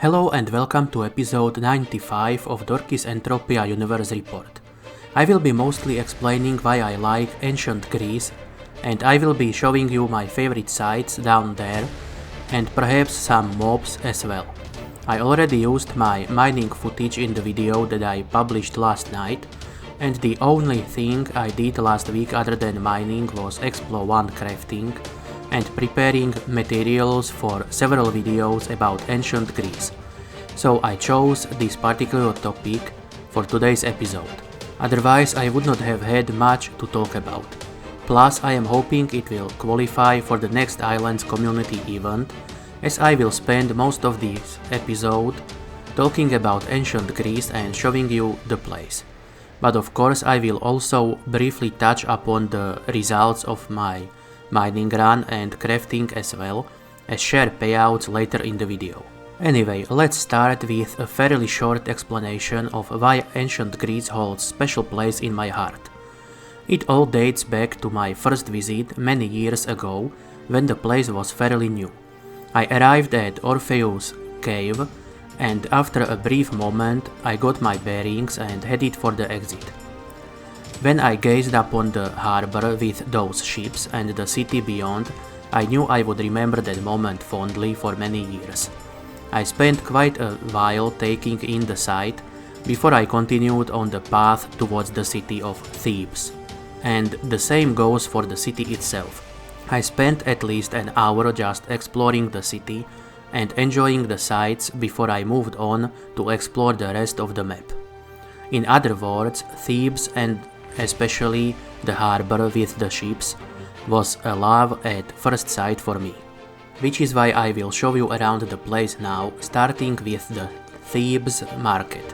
Hello and welcome to episode 95 of Dorki's Entropia Universe Report. I will be mostly explaining why I like ancient Greece, and I will be showing you my favorite sites down there and perhaps some mobs as well. I already used my mining footage in the video that I published last night, and the only thing I did last week other than mining was Explo 1 crafting and preparing materials for several videos about ancient Greece. So I chose this particular topic for today's episode. Otherwise I would not have had much to talk about. Plus I am hoping it will qualify for the next Islands community event, as I will spend most of this episode talking about ancient Greece and showing you the place. But of course I will also briefly touch upon the results of my mining run and crafting as well as share payouts later in the video. Anyway, let's start with a fairly short explanation of why ancient Greece holds special place in my heart. It all dates back to my first visit many years ago when the place was fairly new. I arrived at Orpheus cave and after a brief moment I got my bearings and headed for the exit. When I gazed upon the harbor with those ships and the city beyond, I knew I would remember that moment fondly for many years. I spent quite a while taking in the sight before I continued on the path towards the city of Thebes. And the same goes for the city itself. I spent at least an hour just exploring the city and enjoying the sights before I moved on to explore the rest of the map. In other words, Thebes and especially the harbor with the ships was a love at first sight for me. Which is why I will show you around the place now, starting with the Thebes market.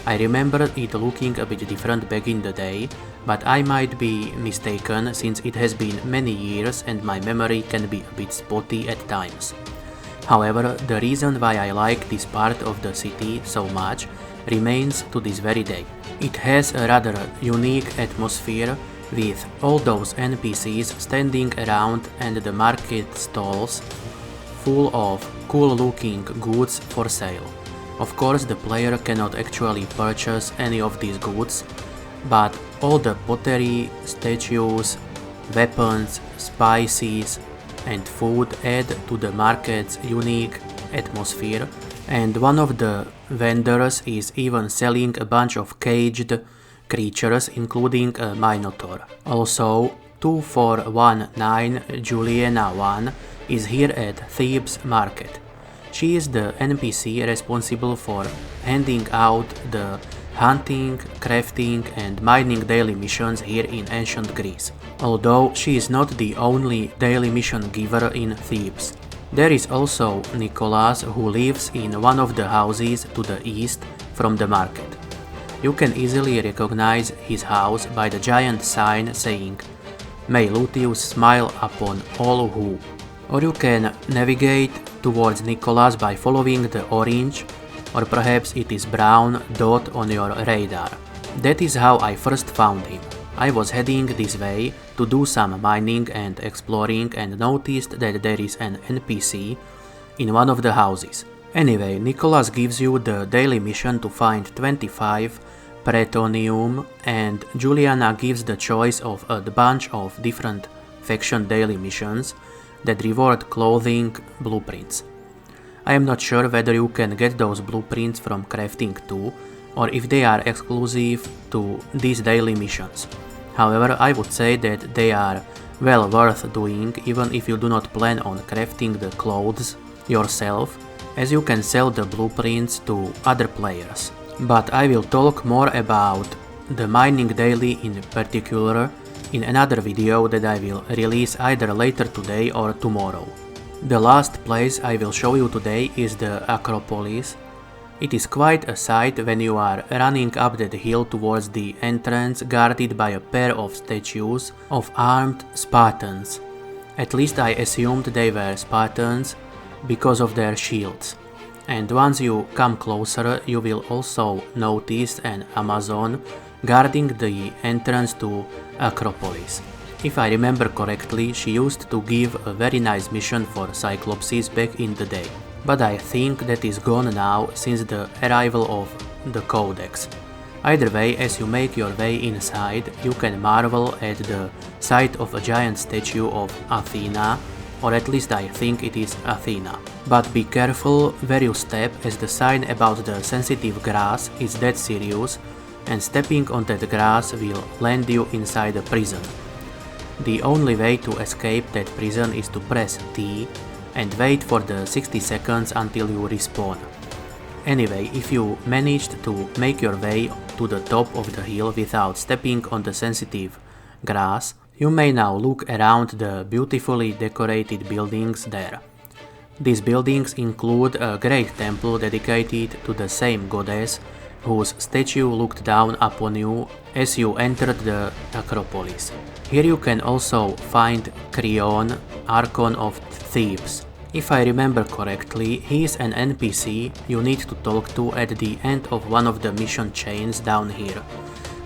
I remember it looking a bit different back in the day, but I might be mistaken since it has been many years and my memory can be a bit spotty at times. However, the reason why I like this part of the city so much remains to this very day. It has a rather unique atmosphere with all those NPCs standing around and the market stalls full of cool looking goods for sale. Of course the player cannot actually purchase any of these goods, but all the pottery, statues, weapons, spices and food add to the market's unique atmosphere, and one of the vendors is even selling a bunch of caged creatures including a minotaur. Also, 2419 Juliana 1 is here at Thebes market. She is the NPC responsible for handing out the hunting, crafting and mining daily missions here in ancient Greece. Although she is not the only daily mission giver in Thebes. There is also Nicholas, who lives in one of the houses to the east from the market. You can easily recognize his house by the giant sign saying "May Lucius smile upon all who." Or you can navigate towards Nicholas by following the orange, or perhaps it is brown, dot on your radar. That is how I first found him. I was heading this way to do some mining and exploring and noticed that there is an NPC in one of the houses. Anyway, Nicholas gives you the daily mission to find 25 Pretonium and Juliana gives the choice of a bunch of different faction daily missions that reward clothing blueprints. I am not sure whether you can get those blueprints from crafting too, or if they are exclusive to these daily missions. However, I would say that they are well worth doing even if you do not plan on crafting the clothes yourself, as you can sell the blueprints to other players. But I will talk more about the mining daily in particular in another video that I will release either later today or tomorrow. The last place I will show you today is the Acropolis. It is quite a sight when you are running up that hill towards the entrance guarded by a pair of statues of armed Spartans. At least I assumed they were Spartans because of their shields. And once you come closer you will also notice an Amazon guarding the entrance to Acropolis. If I remember correctly, she used to give a very nice mission for Cyclopses back in the day. but I think that is gone now since the arrival of the Codex. Either way, as you make your way inside, you can marvel at the sight of a giant statue of Athena, or at least I think it is Athena. But be careful where you step, as the sign about the sensitive grass is dead serious, and stepping on that grass will land you inside a prison. The only way to escape that prison is to press T and wait for the 60 seconds until you respawn. Anyway, if you managed to make your way to the top of the hill without stepping on the sensitive grass, you may now look around the beautifully decorated buildings there. These buildings include a great temple dedicated to the same goddess, whose statue looked down upon you as you entered the Acropolis. Here you can also find Creon, Archon of Thebes. If I remember correctly, he is an NPC you need to talk to at the end of one of the mission chains down here.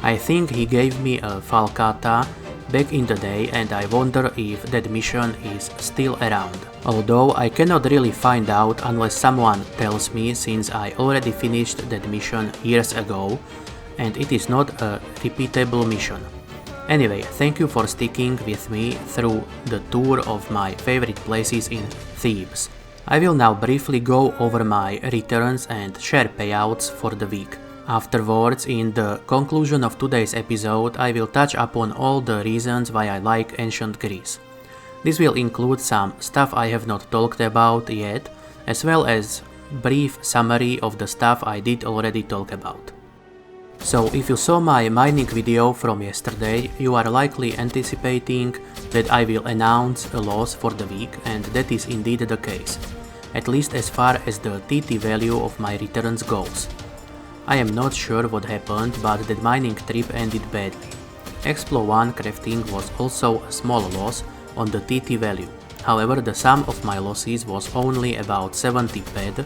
I think he gave me a falcata back in the day, and I wonder if that mission is still around. Although I cannot really find out unless someone tells me, since I already finished that mission years ago and it is not a repeatable mission. Anyway, thank you for sticking with me through the tour of my favorite places in Thebes. I will now briefly go over my returns and share payouts for the week. Afterwards, in the conclusion of today's episode, I will touch upon all the reasons why I like ancient Greece. This will include some stuff I have not talked about yet, as well as brief summary of the stuff I did already talk about. So if you saw my mining video from yesterday, you are likely anticipating that I will announce a loss for the week, and that is indeed the case, at least as far as the TT value of my returns goes. I am not sure what happened, but that mining trip ended badly. Explo 1 crafting was also a small loss on the TT value. However, the sum of my losses was only about 70 PED,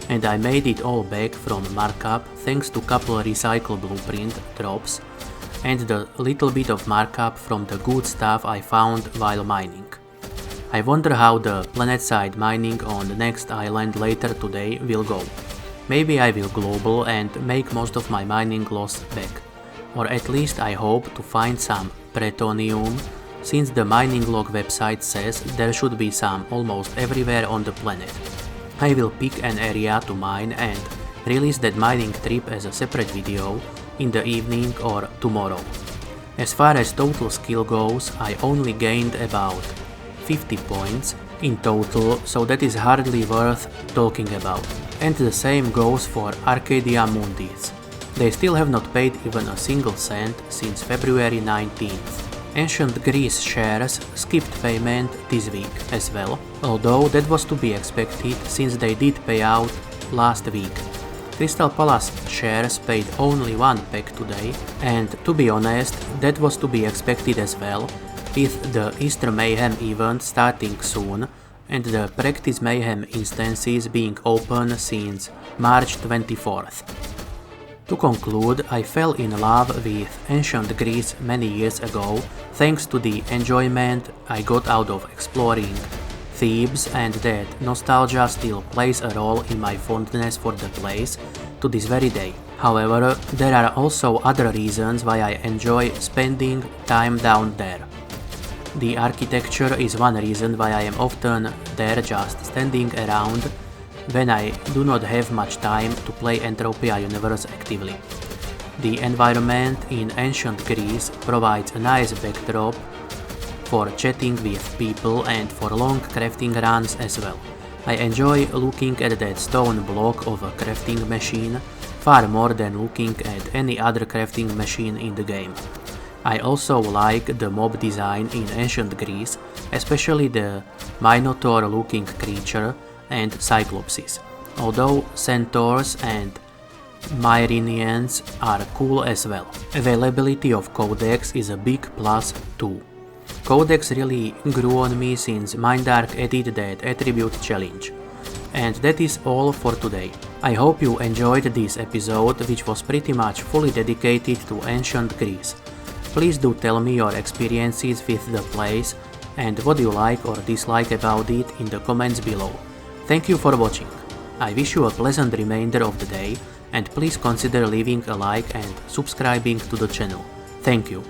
and I made it all back from markup thanks to couple recycle blueprint drops and the little bit of markup from the good stuff I found while mining. I wonder how the planet-side mining on the next island later today will go. Maybe I will global and make most of my mining loss back. Or at least I hope to find some Pretonium, since the mining log website says there should be some almost everywhere on the planet. I will pick an area to mine and release that mining trip as a separate video in the evening or tomorrow. As far as total skill goes, I only gained about 50 points in total, so that is hardly worth talking about. And the same goes for Arcadia Mundis. They still have not paid even a single cent since February 19th. Ancient Greece shares skipped payment this week as well, although that was to be expected since they did pay out last week. Crystal Palace shares paid only one pack today, and to be honest, that was to be expected as well, with the Easter Mayhem event starting soon and the Practice Mayhem instances being open since March 24th. To conclude, I fell in love with ancient Greece many years ago thanks to the enjoyment I got out of exploring Thebes, and that nostalgia still plays a role in my fondness for the place to this very day. However, there are also other reasons why I enjoy spending time down there. The architecture is one reason why I am often there just standing around when I do not have much time to play Entropia Universe actively. The environment in ancient Greece provides a nice backdrop for chatting with people and for long crafting runs as well. I enjoy looking at that stone block of a crafting machine far more than looking at any other crafting machine in the game. I also like the mob design in ancient Greece, especially the Minotaur looking creature and Cyclopses, although Centaurs and Myrinians are cool as well. Availability of Codex is a big plus too. Codex really grew on me since Mindark added that attribute challenge. And that is all for today. I hope you enjoyed this episode, which was pretty much fully dedicated to ancient Greece. Please do tell me your experiences with the place and what you like or dislike about it in the comments below. Thank you for watching. I wish you a pleasant remainder of the day, and please consider leaving a like and subscribing to the channel. Thank you.